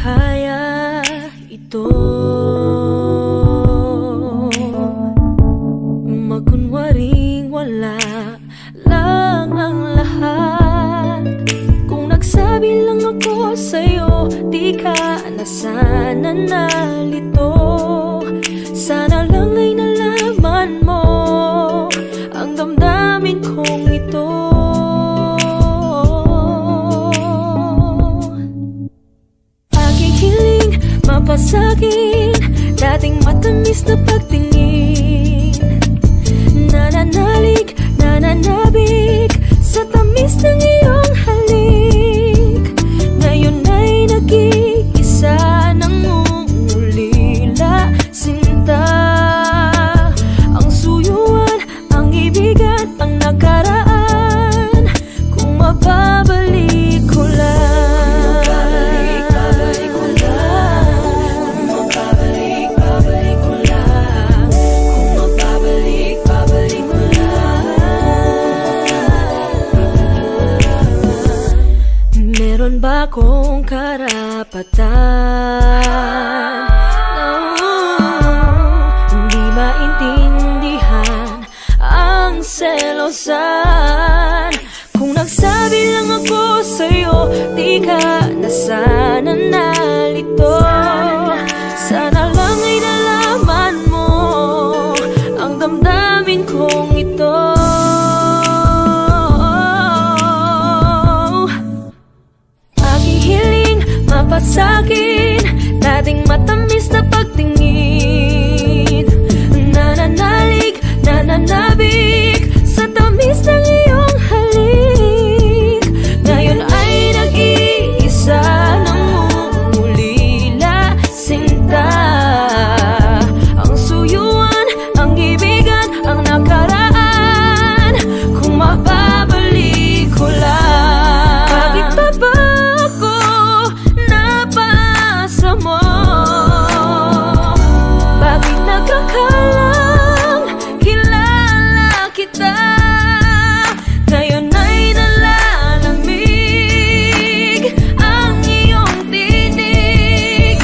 kaya ito. Magkunwaring wala lang ang lahat. Kung nagsabi lang ako sa'yo, di ka na sana nalito. Sana lang ay nalaman mo ang damdamin kong ito. Aking hiling mapasagin, dating matamis na pagtingin. Nananalig, nananabik sa tamis ng iyong halik. Ngayon ay nag-iisa nang umulila, sinta. Ang suyuan, ang ibigan, ang nakaraan. Kung mababalik ko lang, babalik ko lang. Kung mababalik, babalik ko lang. Kung mababalik, babalik ko lang. Meron ba akong karapatan na hindi maintindihan ang selosan? Kung nagsabi lang ako sa'yo, di ka na sana nalito. Sana lang ay nalaman mo ang damdamin kong ito. Aking hiling mapasagin, dating matamis na pagtingin. Nananalig, nananabik sa tamis ng iyong halik. Ngayon ay nag-iisa nang umulila, sinta. Ang suyuan, ang ibigan, ang nakaraan. Kung mababalik ko lang, bakit pa ba ako napasa mo? Bakit nagkakalang kilala kita? Ngayon ay nalalamig ang iyong tinig.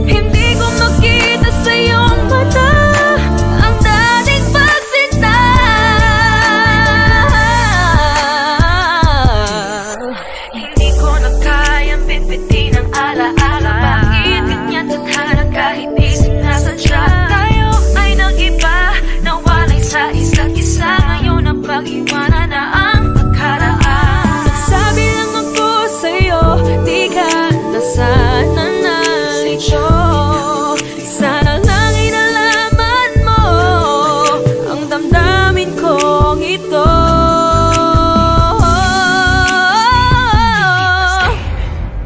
Hindi ko makita sa iyong mata ang dating pagsinta. Hindi ko na kayang bitbitin ang alaala. Bakit ganyan tadhana kahit di sinasadya? Tayo ay nag-iba, nawalay sa isa't isa. Ngayon ang pag-iwanan na ang nakaraan. Nagsabi lang ako sa'yo, di ka na sana nalito. Sana lang ay nalaman mo ang damdamin kong ito.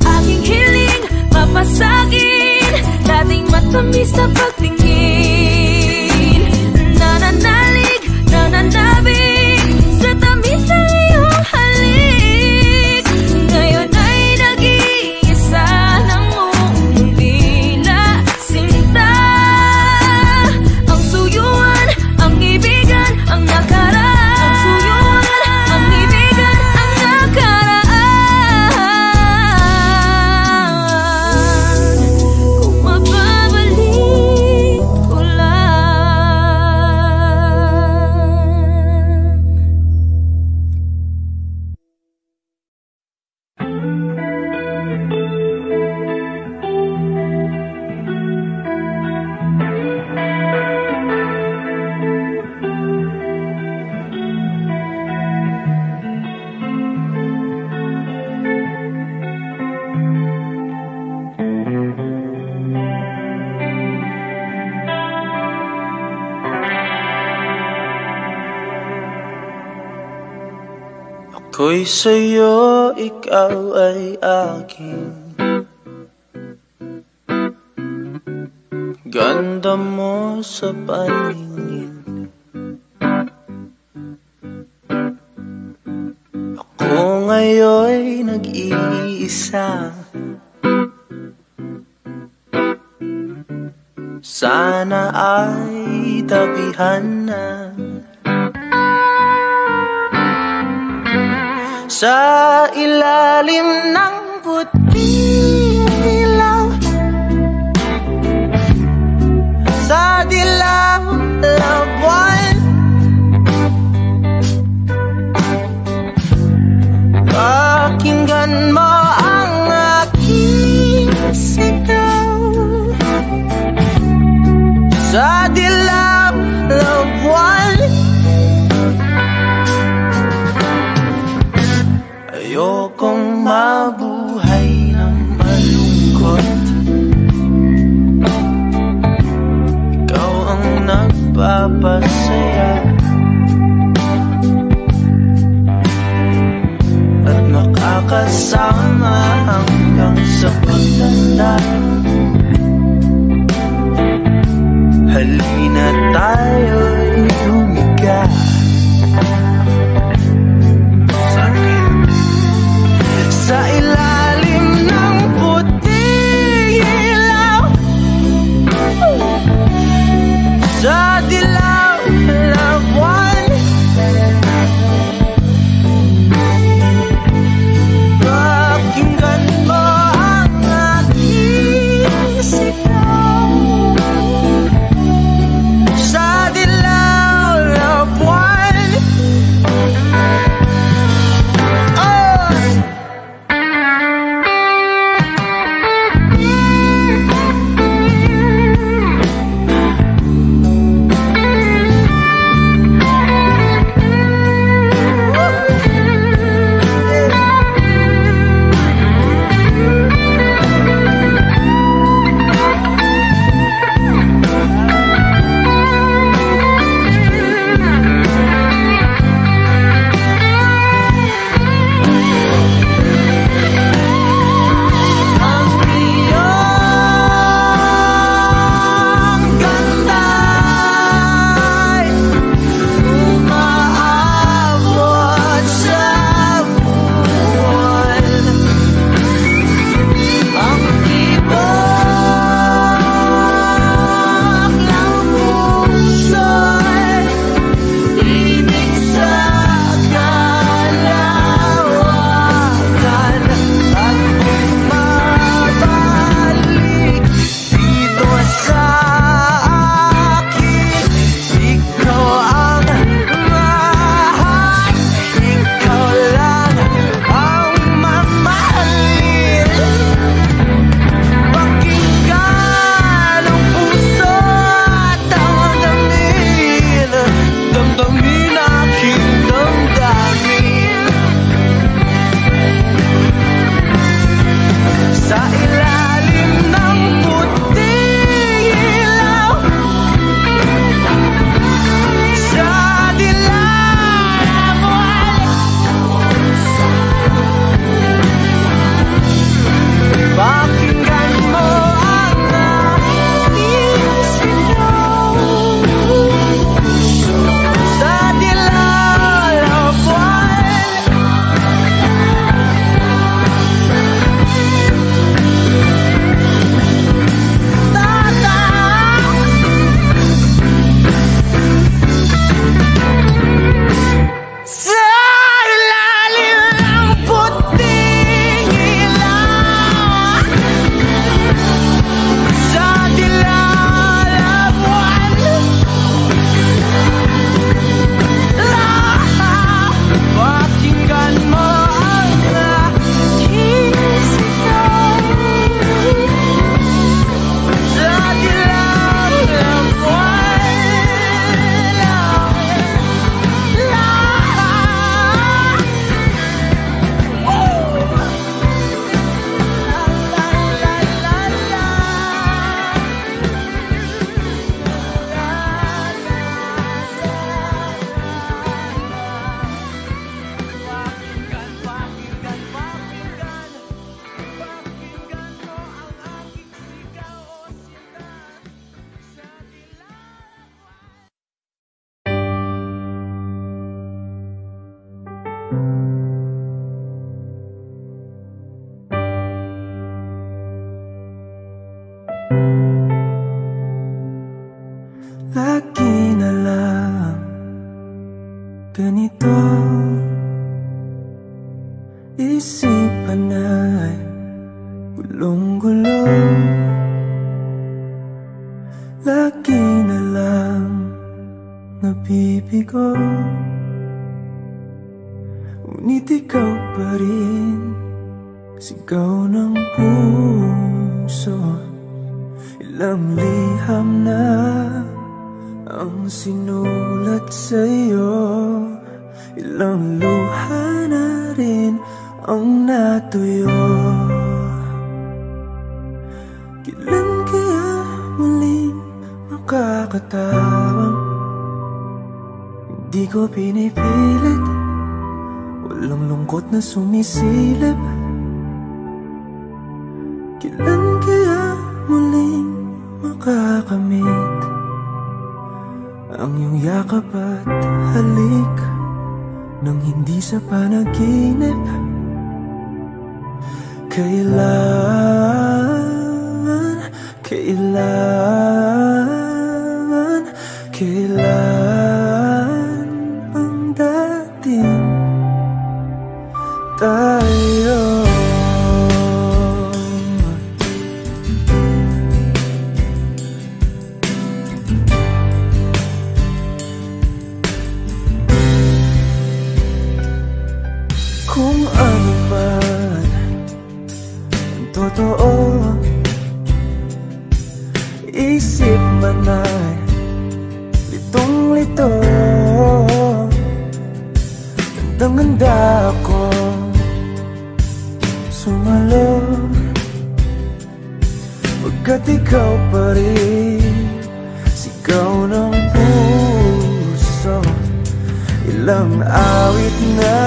Aking hiling mapasagin, dating matamis na pagtingin. Nananalig, nananabik sa tamis ng iyong halik. Ngayon ay nag-iisa nang umulila, sinta. Ang suyuan, ang ibigan, ang nakaraan. Ang suyuan, ang ibigan, ang nakaraan. Kung mababalik ko Ako'y sa'yo, ikaw ay akin. Ganda mo sa paningin. Ako ngayon'y nag-iisa. Sana ay tabihan na. Sa ilalim ng puting ilaw, ganito. Isipan ay gulong-gulo, lagi na lang nabibigo. Ngunit ikaw pa rin, sigaw ng puso. Ilang liham na ang sinulat sa'yo, ilang luha na rin ang natuyo. Kailan kaya muling makakatawang hindi ko pinipilit, walang lungkot na sumisilip. Kailan kaya muling makakamit ang iyong yakap at halik nang hindi sa panaginip? Kailan ang dating tayo? Kung ano man ang totoo, isip man ay litong-lito. Gandang-ganda ako sumalo, pagkat ikaw pa rin, sigaw ng puso. Ilang awit na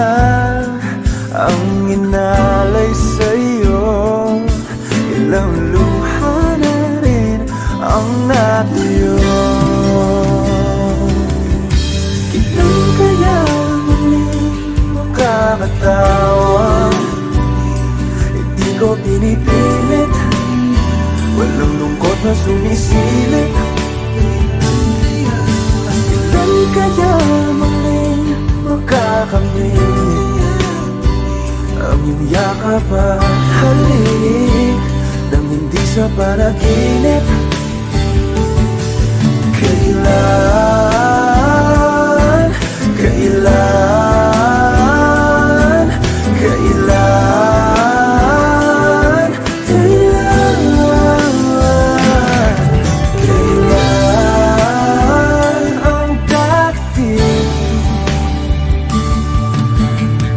ang inalay sa'yo, ilang luha na rin ang natuyo. Kailan kaya muling makakatawa? Hindi ko pinipilit, walang lungkot na sumisilip. Kailan kaya muling makakamit ang iyong yakap at halik nang hindi sa panaginip? Kailan, kailan, kailan, kailan ang dating?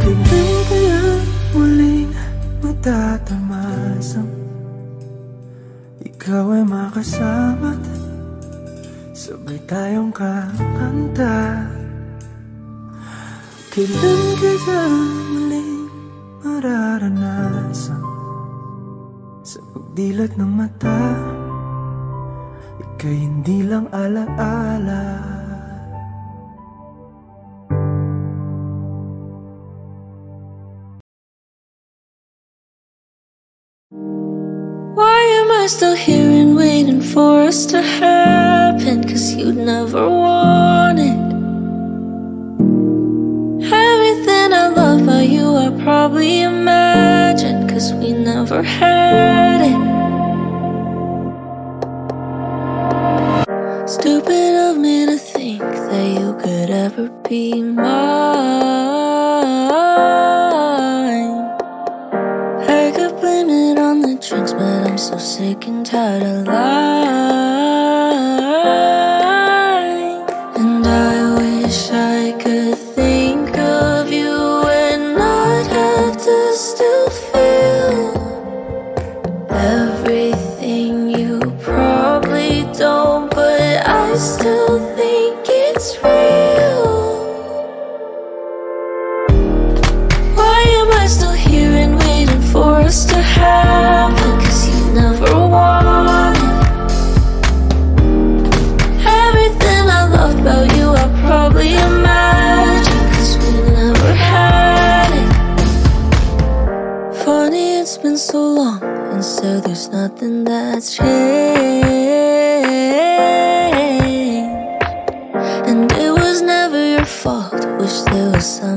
Kailan kaya muling matatamasang ikaw ay makasama't sabay tayong kakanta? Kailan kaya muling mararanasan sa pagdilat ng mata, ika'y hindi lang alaala? Why am I still here and waiting for us to happen? 'Cause you'd never want it. Everything I love about you I probably imagined, 'cause we never had it. Stupid of me to think that you could ever be mine. I could blame it on the drinks, but I'm so sick and tired of lying. And I wish I could think of you and not have to still feel everything you probably don't, but I still think it's real. Why am I still here and waiting for us to happen? 'Cause you never wanted everything I loved about you I probably imagined, 'cause we never had it. Funny it's been so long and still there's nothing that's changed. And it was never your fault, wish kasama